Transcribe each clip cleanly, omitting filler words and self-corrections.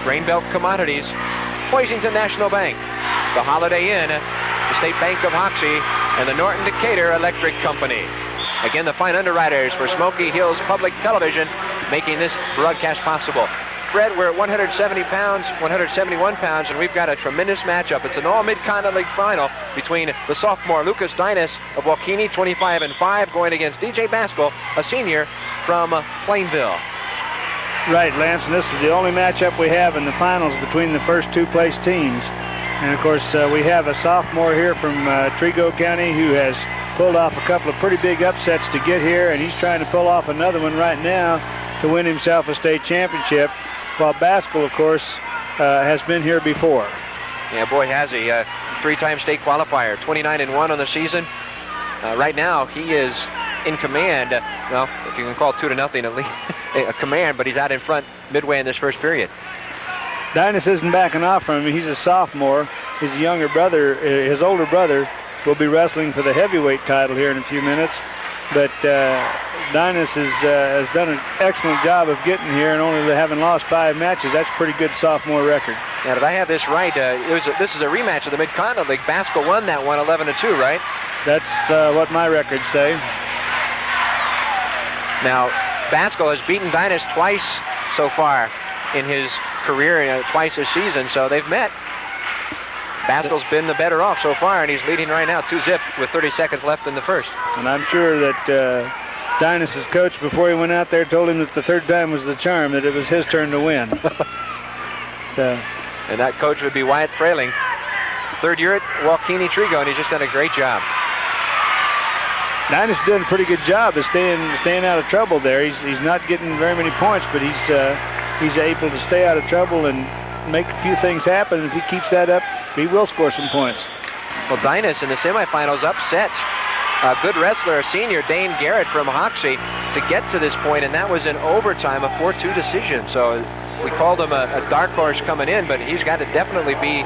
Grainbelt Commodities, Poisington National Bank, the Holiday Inn, the State Bank of Hoxie, and the Norton Decatur Electric Company. Again, the fine underwriters for Smoky Hills Public Television making this broadcast possible. Fred, we're at 170 pounds, 171 pounds, and we've got a tremendous matchup. It's an all Mid-Continent League final between the sophomore Lucas Dinas of Waukegan, 25-5, going against DJ Basgall, a senior from Plainville. Right, Lance, and this is the only matchup we have in the finals between the first two place teams. And of course, we have a sophomore here from Trego County who has pulled off a couple of pretty big upsets to get here, and he's trying to pull off another one right now to win himself a state championship, while Basgall, of course, has been here before. Yeah, boy, has he. Three-time state qualifier, 29-1 on the season. Right now, he is in command. Well, if you can call 2-0 at least a command, but he's out in front midway in this first period. Dinas isn't backing off from him. He's a sophomore. His younger brother, his older brother, will be wrestling for the heavyweight title here in a few minutes. But Dinas has done an excellent job of getting here and only having lost 5 matches. That's a pretty good sophomore record. Now, did I have this right? This is a rematch of the Mid-Continent League. Basgall won that one 11-2, right? That's what my records say. Now, Basgall has beaten Dinas twice so far in his career, twice this season, so they've met. Basgall's been the better off so far, and he's leading right now 2-0 with 30 seconds left in the first. And I'm sure that Dinas' coach, before he went out there, told him that the third time was the charm, that it was his turn to win. And that coach would be Wyatt Frailing. Third year at Waukegan Trego, and he's just done a great job. Dinas did a pretty good job of staying out of trouble there. He's not getting very many points, but he's able to stay out of trouble and make a few things happen. And if he keeps that up, he will score some points. Well, Dinas in the semifinals upset a good wrestler, a senior, Dane Garrett from Hoxie, to get to this point, and that was in overtime, a 4-2 decision. So we called him a dark horse coming in, but he's got to definitely be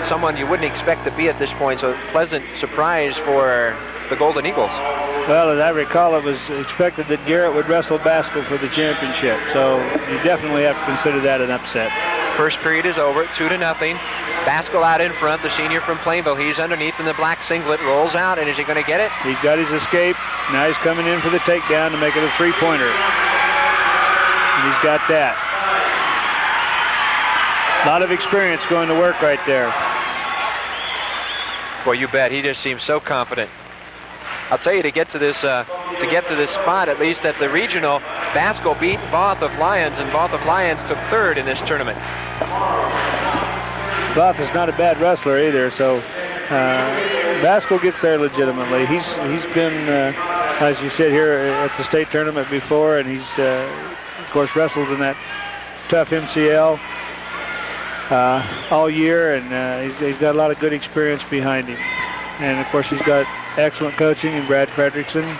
someone you wouldn't expect to be at this point. So pleasant surprise for the Golden Eagles. Well, as I recall, it was expected that Garrett would wrestle Basgall for the championship. So you definitely have to consider that an upset. First period is over, 2-0. Basgall out in front, the senior from Plainville. He's underneath in the black singlet, rolls out, and is he going to get it? He's got his escape. Now he's coming in for the takedown to make it a 3-pointer. And he's got that. A lot of experience going to work right there. Boy, you bet. He just seems so confident. I'll tell you, to get to this spot, at least at the regional, Basgall beat Both of Lyons, and Both of Lyons took third in this tournament. Both is not a bad wrestler either, so Basgall gets there legitimately. He's been, as you said, here at the state tournament before, and he's, of course, wrestled in that tough MCL all year, and he's got a lot of good experience behind him. And, of course, he's got excellent coaching in Brad Fredrickson,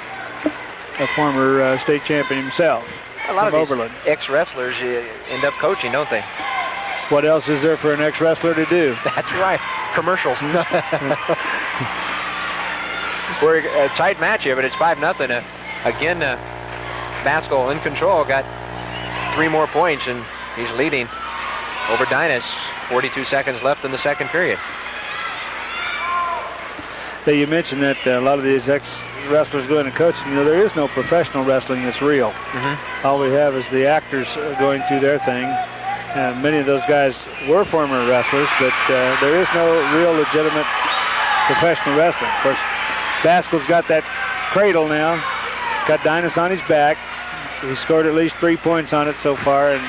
a former state champion himself. A lot of Overland. these ex-wrestlers end up coaching, don't they? What else is there for an ex-wrestler to do? That's right. Commercials. We're a tight match here, but it's 5-0. Again, Basgall in control, got 3 more points, and he's leading over Dinas. 42 seconds left in the second period. Hey, you mentioned that a lot of these ex-wrestlers go into coaching. You know, there is no professional wrestling that's real. Mm-hmm. All we have is the actors going through their thing. And many of those guys were former wrestlers, but there is no real legitimate professional wrestling. Of course, Basgall's got that cradle now. Got Dinas on his back. He scored at least 3 points on it so far, and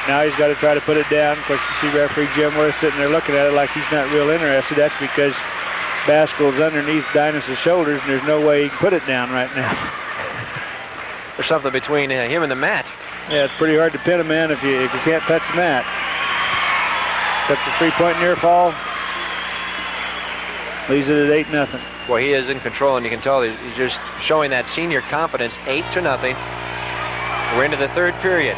now he's got to try to put it down. Of course, you see referee Jim Worth sitting there looking at it like he's not real interested. That's because Basgall's underneath Dinas' shoulders, and there's no way he can put it down right now. There's something between him and the mat. Yeah, it's pretty hard to pin a man if you can't touch the mat. Except the 3-point near fall. Leaves it at 8-0. Boy, he is in control, and you can tell he's just showing that senior confidence. 8-0. We're into the third period.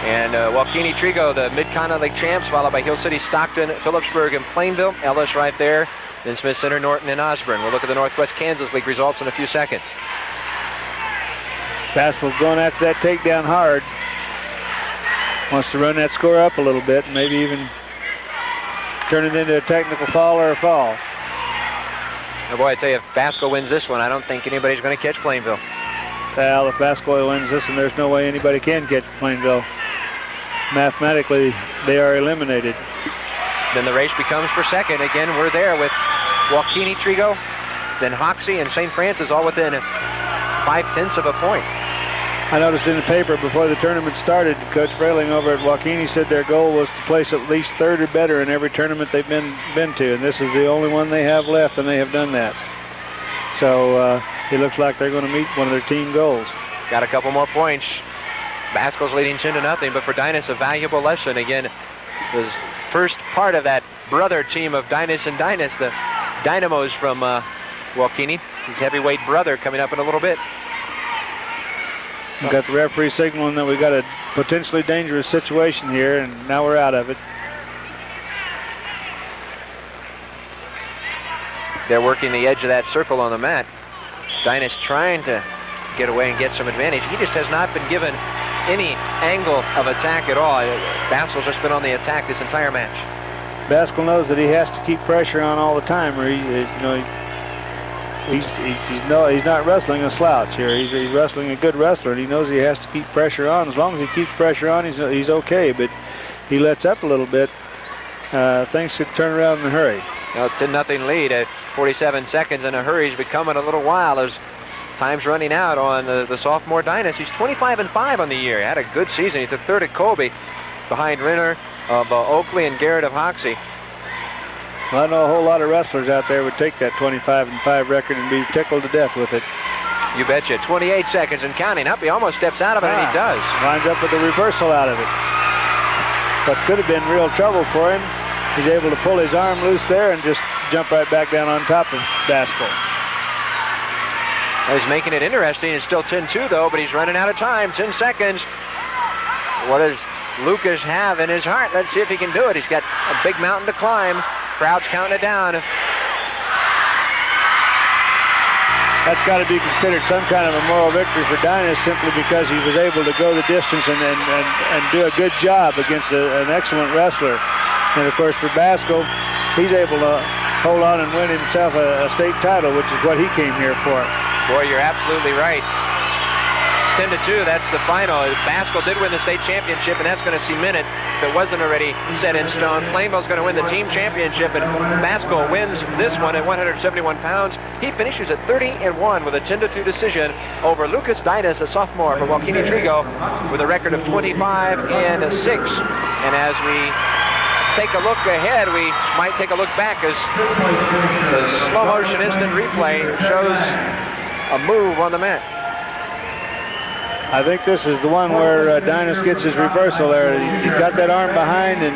And Waukegan Trego, the Mid-Continent League champs, followed by Hill City, Stockton, Phillipsburg, and Plainville. Ellis right there. Then Smith Center, Norton, and Osborne. We'll look at the Northwest Kansas League results in a few seconds. Basgall going after that takedown hard. Wants to run that score up a little bit and maybe even turn it into a technical foul or a foul. Oh boy, I tell you, if Basgall wins this one, I don't think anybody's going to catch Plainville. Well, if Basgall wins this one, there's no way anybody can catch Plainville. Mathematically, they are eliminated. Then the race becomes for second. Again, we're there with Waukegan, Trigo, then Hoxie and St. Francis all within 0.5 of a point. I noticed in the paper before the tournament started, Coach Frayling over at Waukegan said their goal was to place at least third or better in every tournament they've been to, and this is the only one they have left, and they have done that. So it looks like they're going to meet one of their team goals. Got a couple more points. Basgall's leading 10-0, but for Dynas, a valuable lesson. Again, the first part of that brother team of Dynas and Dynas, the Dynamos from Waukegan, his heavyweight brother, coming up in a little bit. We've got the referee signaling that we've got a potentially dangerous situation here, and now we're out of it. They're working the edge of that circle on the mat. Dynas trying to get away and get some advantage. He just has not been given any angle of attack at all. Basgall's just been on the attack this entire match. Basgall knows that he has to keep pressure on all the time, or he's not wrestling a slouch here. He's wrestling a good wrestler, and he knows he has to keep pressure on. As long as he keeps pressure on, he's okay. But he lets up a little bit, things could turn around in a hurry. Now 10-0 lead at 47 seconds in a hurry. He's becoming a little while as time's running out on the sophomore Dynas. He's 25-5 on the year. He had a good season. He took third at Colby behind Renner of Oakley and Garrett of Hoxie. Well, I know a whole lot of wrestlers out there would take that 25-5 record and be tickled to death with it. You betcha. 28 seconds and counting up. He almost steps out of it, and he does. Winds up with a reversal out of it. But could have been real trouble for him. He's able to pull his arm loose there and just jump right back down on top of Basgall. He's making it interesting. It's still 10-2, though, but he's running out of time. 10 seconds. What does Lucas have in his heart? Let's see if he can do it. He's got a big mountain to climb. Crowd's counting it down. That's got to be considered some kind of a moral victory for Dynas, simply because he was able to go the distance and do a good job against an excellent wrestler. And of course for Basgall, he's able to hold on and win himself a state title, which is what he came here for. Boy, you're absolutely right. 10-2, that's the final. Basgall did win the state championship, and that's going to cement it if it wasn't already set in stone. Plainville's going to win the team championship, and Basgall wins this one at 171 pounds. He finishes at 30-1 with a 10-2 decision over Lucas Dynas, a sophomore from Waukegan Trigo, with a record of 25-6. And as we take a look ahead, we might take a look back as the slow motion instant replay shows a move on the mat. I think this is the one where Dynas gets his reversal there. He's got that arm behind, and